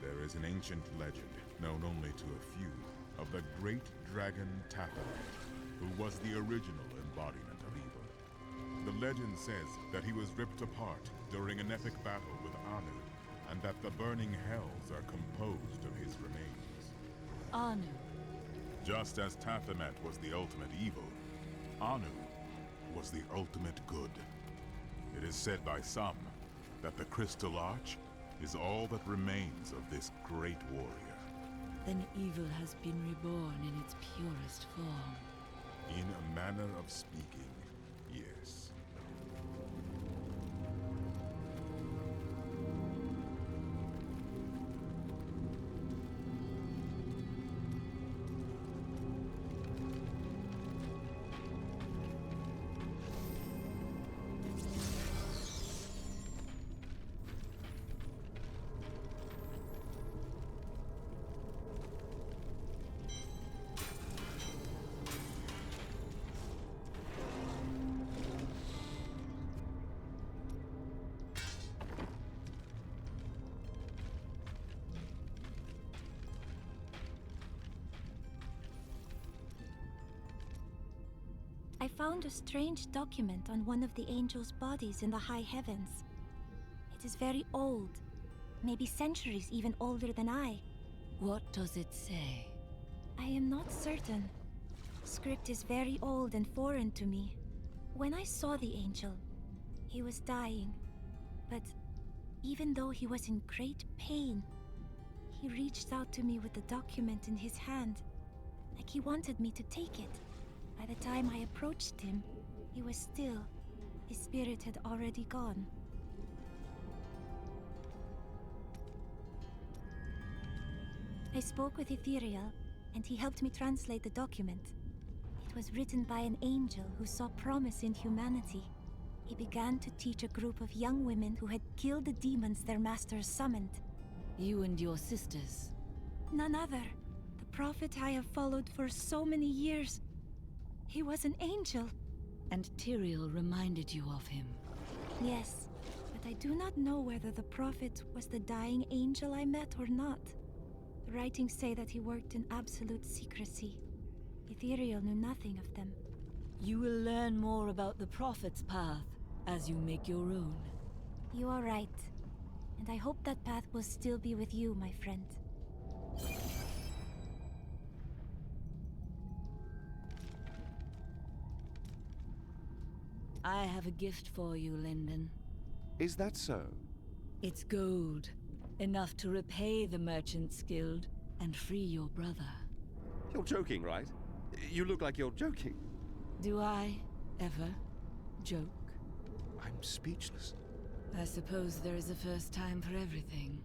There is an ancient legend, known only to a few, of the great dragon Taphanet, who was the original embodiment of evil. The legend says that he was ripped apart during an epic battle with Anu, and that the burning hells are composed of his remains. Anu. Just as Taphamet was the ultimate evil, Anu was the ultimate good. It is said by some that the Crystal Arch is all that remains of this great warrior. Then evil has been reborn in its purest form. In a manner of speaking, yes. I found a strange document on one of the angels' bodies in the high heavens. It is very old, maybe centuries even older than I. What does it say? I am not certain. Script is very old and foreign to me. When I saw the angel, he was dying, but even though he was in great pain, he reached out to me with the document in his hand, like he wanted me to take it. By the time I approached him, he was still. His spirit had already gone. I spoke with Ethereal, and he helped me translate the document. It was written by an angel who saw promise in humanity. He began to teach a group of young women who had killed the demons their masters summoned. You and your sisters? None other. The prophet I have followed for so many years. He was an angel. And Tyrael reminded you of him? Yes, but I do not know whether the prophet was the dying angel I met or not. The writings say that he worked in absolute secrecy. Ethereal knew nothing of them. You will learn more about the prophet's path as you make your own. You are right. And I hope that path will still be with you, my friend. I have a gift for you, Lyndon. Is that so? It's gold. Enough to repay the Merchant's Guild and free your brother. You're joking, right? You look like you're joking. Do I ever joke? I'm speechless. I suppose there is a first time for everything.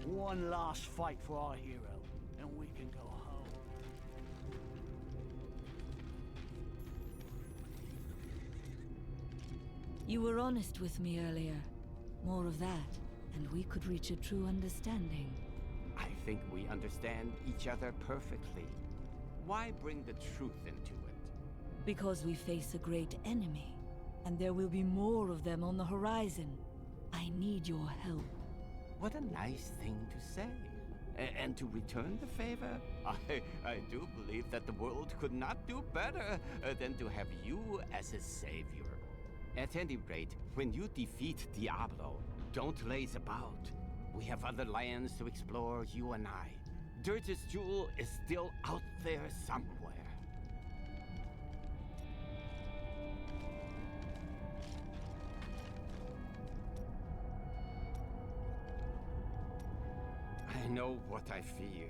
One last fight for our hero, and we can go home. You were honest with me earlier. More of that, and we could reach a true understanding. I think we understand each other perfectly. Why bring the truth into it? Because we face a great enemy, and there will be more of them on the horizon. I need your help. What a nice thing to say. And to return the favor, I do believe that the world could not do better than to have you as a savior. At any rate, when you defeat Diablo, don't laze about. We have other lands to explore, you and I. Dirge's jewel is still out there somewhere. I know what I fear.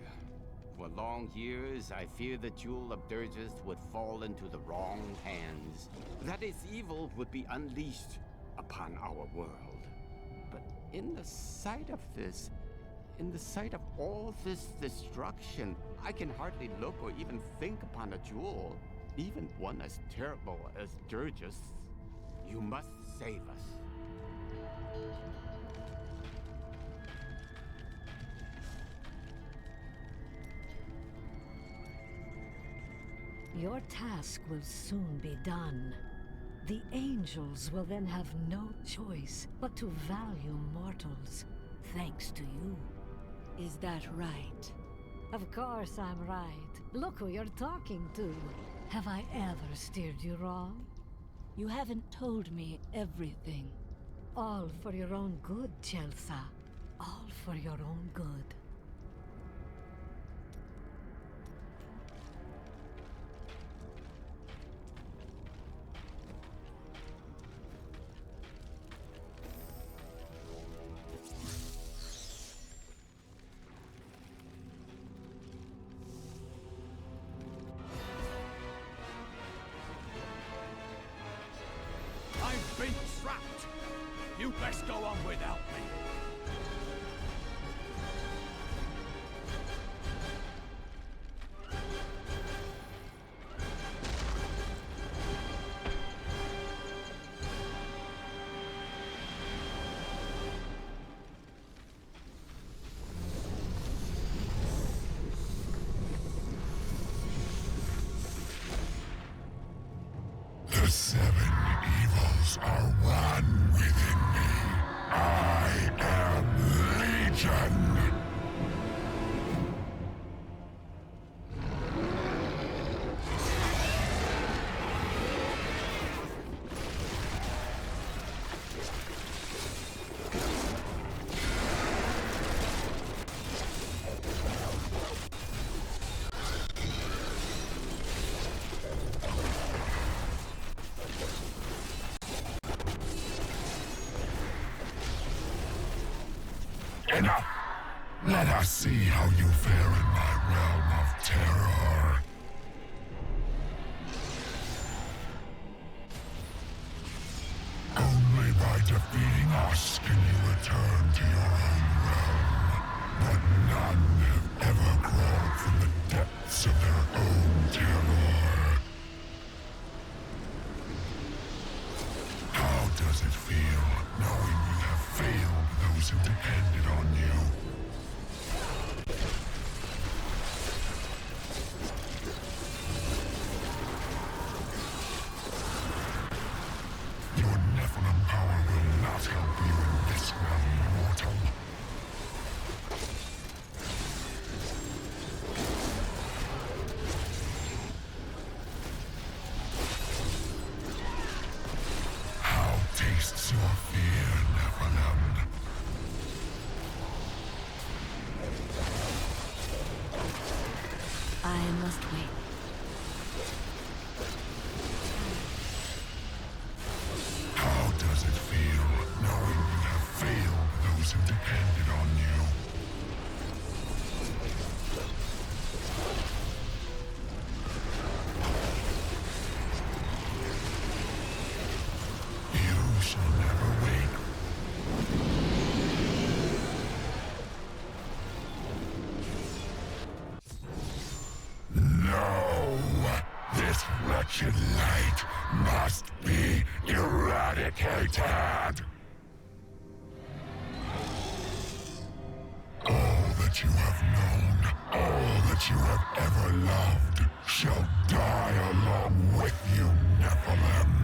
For long years, I feared the Jewel of Dirges would fall into the wrong hands. That its evil would be unleashed upon our world. But in the sight of this, in the sight of all this destruction, I can hardly look or even think upon a jewel, even one as terrible as Dirges. You must save us. Your task will soon be done. The angels will then have no choice but to value mortals, thanks to you. Is that right? Of course I'm right. Look who you're talking to. Have I ever steered you wrong? You haven't told me everything. All for your own good, Chelsea. All for your own good. I've been trapped. You best go on without me. The seven evils are one within me. I am Legion. Enough! Let us see how you fare in my realm of terror. Only by defeating us can you return to your own realm. But none have ever crawled from the depths of their own terror. How does it feel knowing you have failed those who depended on you? Your Nephilim power will not help you in this realm, mortal. How tastes your I must wait. How does it feel knowing you have failed those who depended on you? You shall never wake. No! This wretched light must be eradicated! All that you have known, all that you have ever loved, shall die along with you, Nephilim.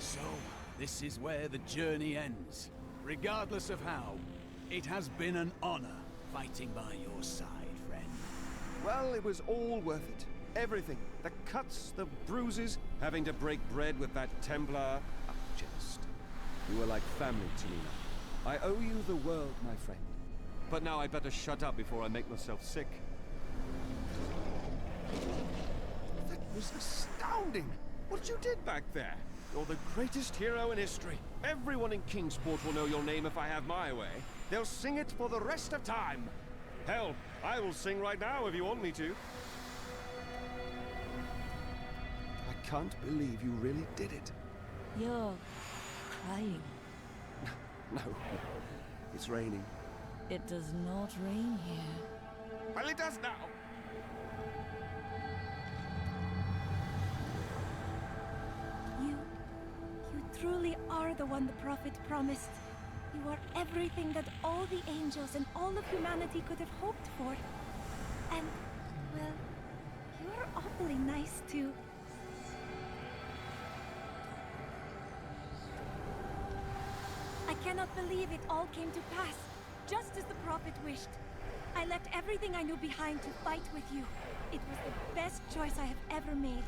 So, this is where the journey ends. Regardless of how, it has been an honor fighting by your side, friend. Well, it was all worth it. Everything. The cuts, the bruises, having to break bread with that Templar. Just. You were like family to me now. I owe you the world, my friend. But now I'd better shut up before I make myself sick. That was astounding! What you did back there! You're the greatest hero in history. Everyone in Kingsport will know your name if I have my way. They'll sing it for the rest of time. Hell, I will sing right now if you want me to. I can't believe you really did it. You're crying. No, it's raining. It does not rain here. Well, it does now. You truly are the one the Prophet promised. You are everything that all the angels and all of humanity could have hoped for. And, well, you're awfully nice too. I cannot believe it all came to pass, just as the Prophet wished. I left everything I knew behind to fight with you. It was the best choice I have ever made.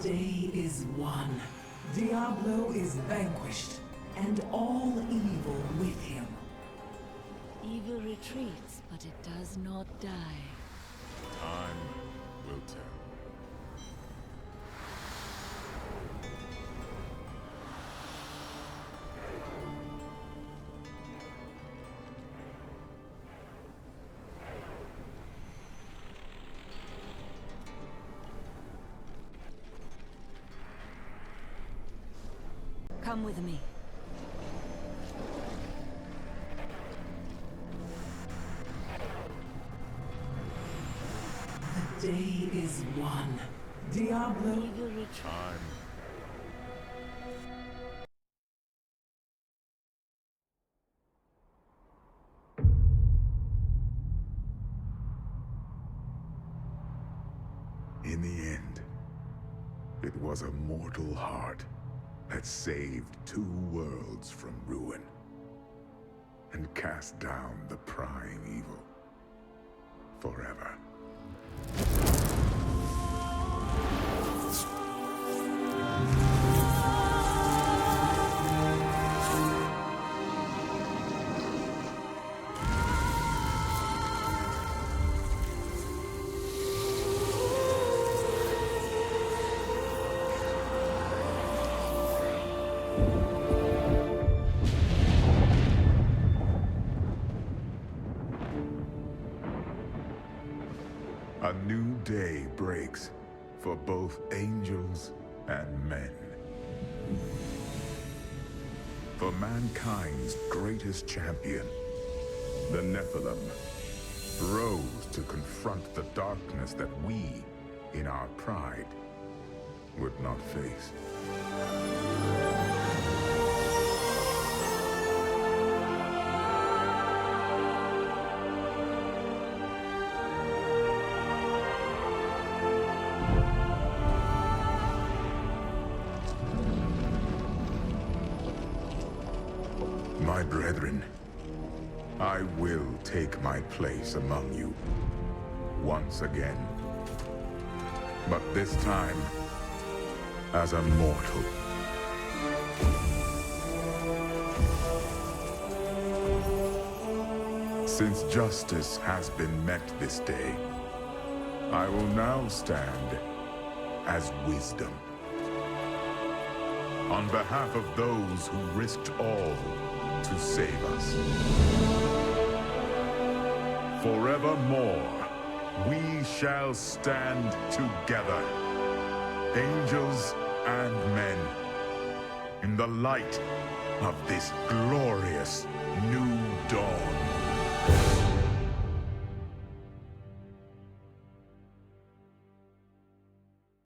The day is won. Diablo is vanquished, and all evil with him. Evil retreats, but it does not die. Time will tell. Come with me. The day is won. Diablo. Evil retreat. Time In the end, it was a mortal heart that saved 2 worlds from ruin and cast down the prime evil forever. A new day breaks for both angels and men. For mankind's greatest champion, the Nephilim, rose to confront the darkness that we, in our pride, would not face. My brethren, I will take my place among you once again. But this time, as a mortal. Since justice has been met this day, I will now stand as wisdom. On behalf of those who risked all to save us. Forevermore, we shall stand together, angels and men, in the light of this glorious new dawn.